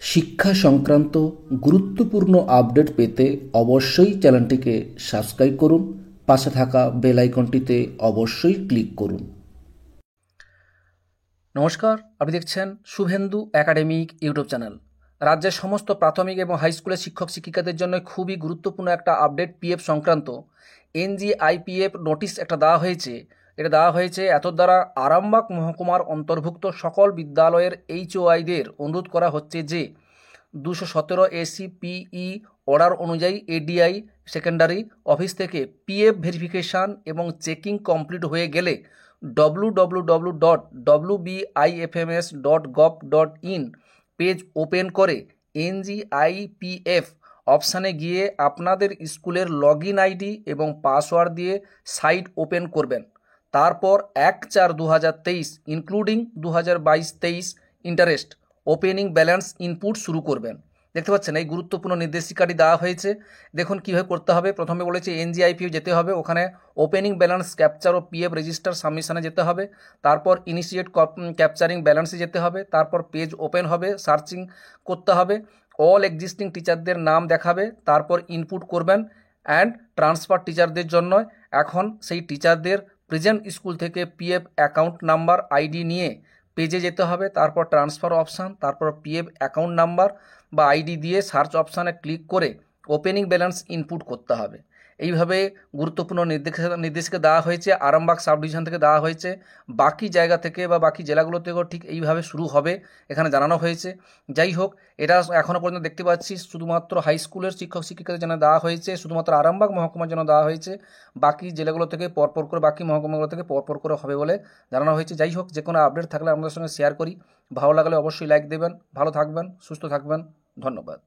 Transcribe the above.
শিক্ষা সংক্রান্ত গুরুত্বপূর্ণ আপডেট পেতে অবশ্যই চ্যানেলটিকে সাবস্ক্রাইব করুন, পাশে থাকা বেল আইকনটিতে অবশ্যই ক্লিক করুন। নমস্কার, আপনি দেখছেন শুভেন্দু একাডেমিক ইউটিউব চ্যানেল। রাজ্যের সমস্ত প্রাথমিক এবং হাই স্কুলের শিক্ষক শিক্ষিকাদের জন্য খুবই গুরুত্বপূর্ণ একটা আপডেট পিএফ সংক্রান্ত এনজিআইপিএফ নোটিশ একটা দেওয়া হয়েছে। এটা দেওয়া হয়েছে এত দ্বারা আরামবাগ মহকুমার অন্তর্ভুক্ত সকল বিদ্যালয়ের এইচওআইদের অনুরোধ করা হচ্ছে যে 217 ACPE অর্ডার অনুযায়ী এডিআই সেকেন্ডারি অফিস থেকে পিএফ ভেরিফিকেশান এবং চেকিং কমপ্লিট হয়ে গেলে www.wbifms.gov.in পেজ ওপেন করে এনজিআইপিএফ অপশানে গিয়ে আপনাদের স্কুলের লগইন আইডি এবং পাসওয়ার্ড দিয়ে সাইট ওপেন করবেন। তারপর 1/4/2023 including 2022-23 interest opening balance input শুরু করবেন। দেখতে পাচ্ছেন এই গুরুত্বপূর্ণ নির্দেশিকাটি দেওয়া হয়েছে। দেখুন কীভাবে করতে হবে। প্রথমে বলেছে এনজিআইপিএফ যেতে হবে, ওখানে ওপেনিং ব্যালেন্স ক্যাপচার ও পিএফ রেজিস্টার সাবমিশনে যেতে হবে, তারপর ইনিশিয়েট ক্যাপচারিং ব্যালেন্সে যেতে হবে, তারপর পেজ ওপেন হবে, সার্চিং করতে হবে, অল এক্সিস্টিং টিচারদের নাম দেখাবে, তারপর ইনপুট করবেন অ্যান্ড ট্রান্সফার টিচারদের জন্য এখন সেই টিচারদের প্রেজেন্ট স্কুল থেকে পিএফ অ্যাকাউন্ট নাম্বার আইডি নিয়ে পেজে যেতে হবে, তারপর ট্রান্সফার অপশান, তারপর পিএফ অ্যাকাউন্ট নাম্বার বা আইডি দিয়ে সার্চ অপশানে ক্লিক করে ওপেনিং ব্যালেন্স ইনপুট করতে হবে। এইভাবে গুরুত্বপূর্ণ নির্দেশিকা দেওয়া হয়েছে। আরামবাগ সাব ডিভিশন থেকে দেওয়া হয়েছে, বাকি জায়গা থেকে বা বাকি জেলাগুলো থেকেও ঠিক এইভাবে শুরু হবে এখানে জানানো হয়েছে। যাই হোক, এটা এখনও পর্যন্ত দেখতে পাচ্ছি শুধুমাত্র হাই স্কুলের শিক্ষক শিক্ষিকাদের জন্য দেওয়া হয়েছে, শুধুমাত্র আরামবাগ মহকুমার জন্য দেওয়া হয়েছে। বাকি জেলাগুলো থেকে পরপর করে, বাকি মহকুমাগুলো থেকে পরপর করে হবে বলে জানানো হয়েছে। যাই হোক, যে কোনো আপডেট থাকলে আমাদের সঙ্গে শেয়ার করি। ভালো লাগলে অবশ্যই লাইক দেবেন। ভালো থাকবেন, সুস্থ থাকবেন। ধন্যবাদ।